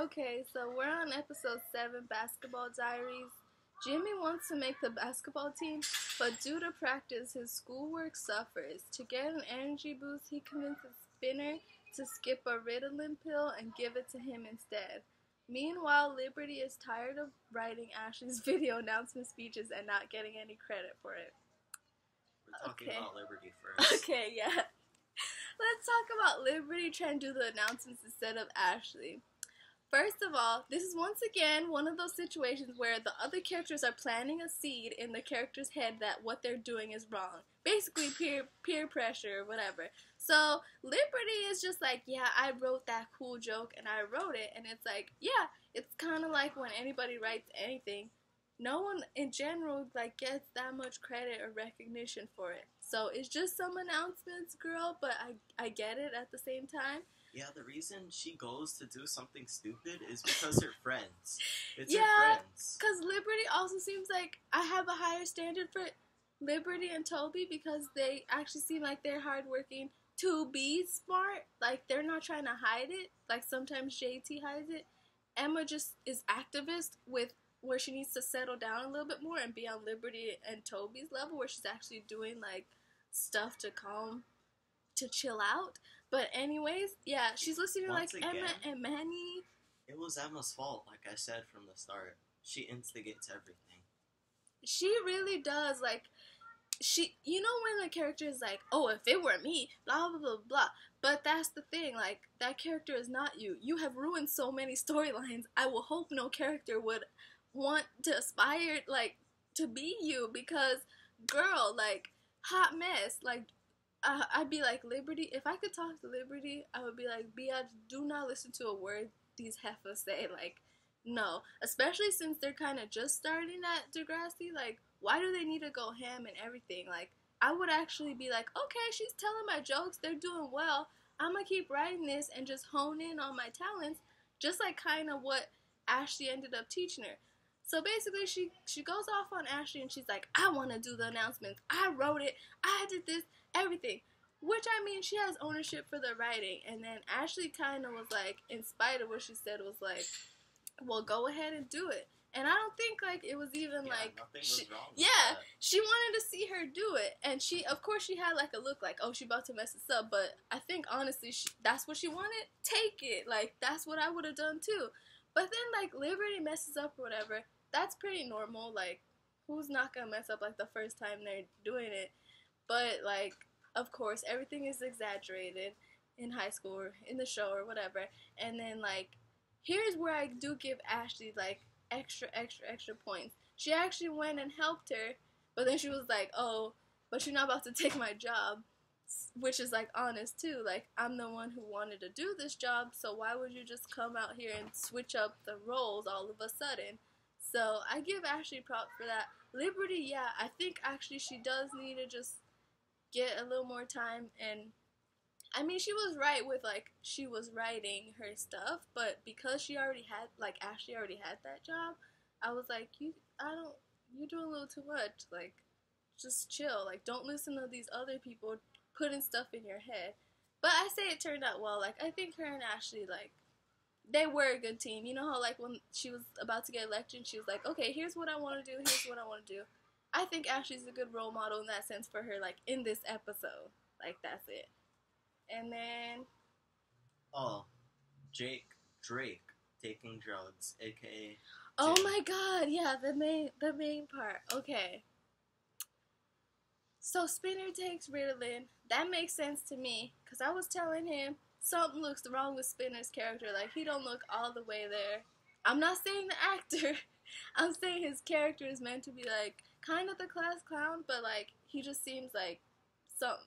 Okay, so we're on episode 7, Basketball Diaries. Jimmy wants to make the basketball team, but due to practice, his schoolwork suffers. To get an energy boost, he convinces Spinner to skip a Ritalin pill and give it to him instead. Meanwhile, Liberty is tired of writing Ashley's video announcement speeches and not getting any credit for it. We're talking about Liberty first. Okay, yeah. Let's talk about Liberty trying to do the announcements instead of Ashley. First of all, this is once again one of those situations where the other characters are planting a seed in the character's head that what they're doing is wrong. Basically, peer pressure or whatever. So, Liberty is just like, yeah, I wrote that cool joke and I wrote it. And it's like, yeah, it's kind of like when anybody writes anything, no one in general like gets that much credit or recognition for it. So, it's just some announcements, girl, but I get it at the same time. Yeah, the reason she goes to do something stupid is because her friends. It's yeah, her friends. Because Liberty also seems like I have a higher standard for Liberty and Toby because they actually seem like they're hardworking to be smart. Like, they're not trying to hide it. Like, sometimes JT hides it. Emma just is activist with where she needs to settle down a little bit more and be on Liberty and Toby's level where she's actually doing, like, stuff to chill out. But anyways, yeah, she's listening to like Emma and Manny. It was Emma's fault, like I said from the start. She instigates everything. She really does, like, you know when the character is like, oh, if it were me, blah, blah, blah, blah. But that's the thing, like, that character is not you. You have ruined so many storylines. I will hope no character would want to aspire, like, to be you because, girl, like, hot mess, like, I'd be like, Liberty, if I could talk to Liberty, I would be like, Bia, do not listen to a word these heifers say. Like, no. Especially since they're kind of just starting at Degrassi. Like, why do they need to go ham and everything? Like, I would actually be like, okay, she's telling my jokes. They're doing well. I'm going to keep writing this and just hone in on my talents. Just like kind of what Ashley ended up teaching her. So basically, she goes off on Ashley and she's like, I want to do the announcements. I wrote it. I did this. Everything. Which, I mean, she has ownership for the writing. And then Ashley kind of was like, in spite of what she said, was like, well, go ahead and do it. And I don't think, like, it was even, like... nothing was wrong with that. that. She wanted to see her do it. And she, of course, she had, like, a look like, oh, she about to mess this up. But I think, honestly, that's what she wanted. Take it. Like, that's what I would have done, too. But then, like, Liberty messes up or whatever. That's pretty normal. Like, who's not gonna mess up, like, the first time they're doing it? But, like, of course, everything is exaggerated in high school or in the show or whatever. And then, like, here's where I do give Ashley, like, extra points. She actually went and helped her, but then she was like, oh, but you're not about to take my job. Which is, like, honest, too. Like, I'm the one who wanted to do this job, so why would you just come out here and switch up the roles all of a sudden? So, I give Ashley props for that. Liberty, yeah, I think actually she does need to just get a little more time, and I mean, she was right with, like, she was writing her stuff, but because she already had, like, Ashley already had that job, I was like, you're doing a little too much, like, just chill, like, don't listen to these other people putting stuff in your head. But I say it turned out well. Like, I think her and Ashley, like, they were a good team. You know how, like, when she was about to get elected, she was like, okay, here's what I want to do, here's what I want to do. I think Ashley's a good role model in that sense for her, like, in this episode. Like, that's it. And then... oh, Drake taking drugs, a.k.a. Oh my god, yeah, the main part. Okay. So, Spinner takes Ritalin. That makes sense to me, because I was telling him something looks wrong with Spinner's character. Like, he don't look all the way there. I'm not saying the actor. I'm saying his character is meant to be, like, kind of the class clown, but, like, he just seems like something,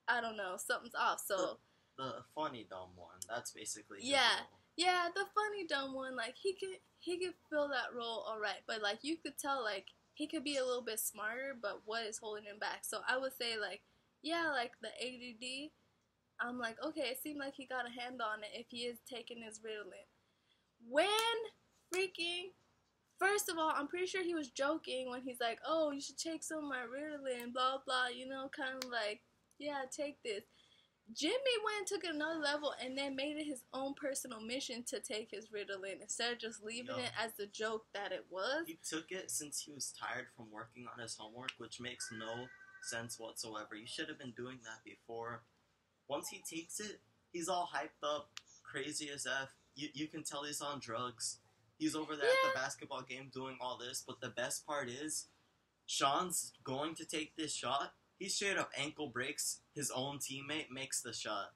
I don't know, something's off, so... The funny dumb one, that's basically the funny dumb one, like, he could fill that role alright, but, like, you could tell, like, he could be a little bit smarter, but what is holding him back? So I would say, like, yeah, like, the ADD, I'm like, okay, it seemed like he got a hand on it if he is taking his Ritalin. When freaking... First of all, I'm pretty sure he was joking when he's like, oh, you should take some of my Ritalin, blah, blah, you know, kind of like, yeah, take this. Jimmy went and took it another level and then made it his own personal mission to take his Ritalin instead of just leaving it as the joke that it was. He took it since he was tired from working on his homework, which makes no sense whatsoever. You should have been doing that before. Once he takes it, he's all hyped up, crazy as F. You can tell he's on drugs. He's over there at the basketball game doing all this, but the best part is, Sean's going to take this shot. He straight up ankle breaks his own teammate, makes the shot.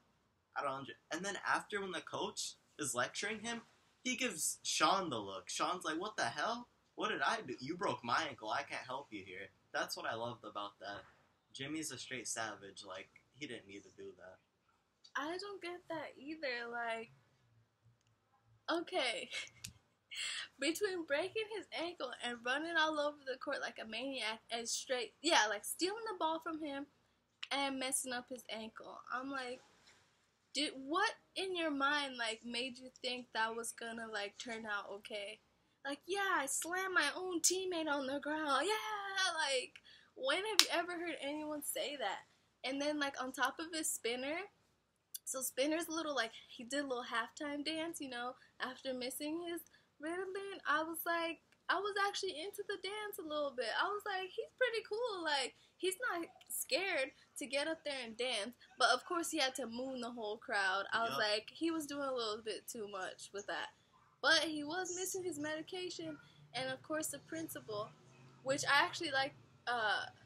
And then after, when the coach is lecturing him, he gives Sean the look. Sean's like, what the hell? What did I do? You broke my ankle. I can't help you here. That's what I loved about that. Jimmy's a straight savage. Like, he didn't need to do that. I don't get that either. Like, okay. Between breaking his ankle and running all over the court like a maniac and like stealing the ball from him and messing up his ankle. I'm like, what in your mind, like, made you think that was gonna, like, turn out okay? Like, yeah, I slammed my own teammate on the ground. Yeah, like, when have you ever heard anyone say that? And then, like, on top of his spinner, so Spinner's a little, like, he did a little halftime dance, you know, after missing his Ritalin. I was actually into the dance a little bit. I was like, he's pretty cool. Like, he's not scared to get up there and dance. But, of course, he had to moon the whole crowd. I was like, he was doing a little bit too much with that. But he was missing his medication. And, of course, the principal, which I actually like,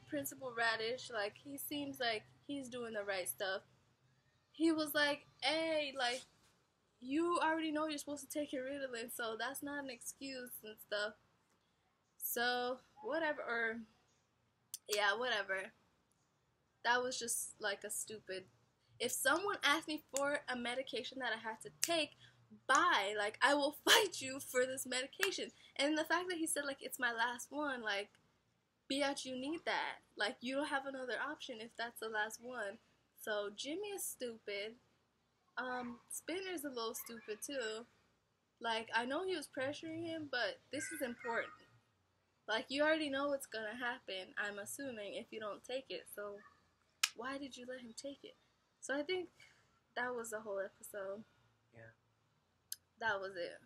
Principal Radish. Like, he seems like he's doing the right stuff. He was like, hey, like, you already know you're supposed to take your Ritalin, so that's not an excuse and stuff. So, whatever. That was just, like, a stupid... If someone asked me for a medication that I had to take, bye. Like, I will fight you for this medication. And the fact that he said, like, it's my last one, like, biatch, you need that. Like, you don't have another option if that's the last one. So, Jimmy is stupid. Spinner's a little stupid, too. Like, I know he was pressuring him, but this is important. Like, you already know what's gonna happen, I'm assuming, if you don't take it. So, why did you let him take it? So, I think that was the whole episode. Yeah. That was it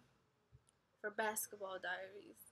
for Basketball Diaries.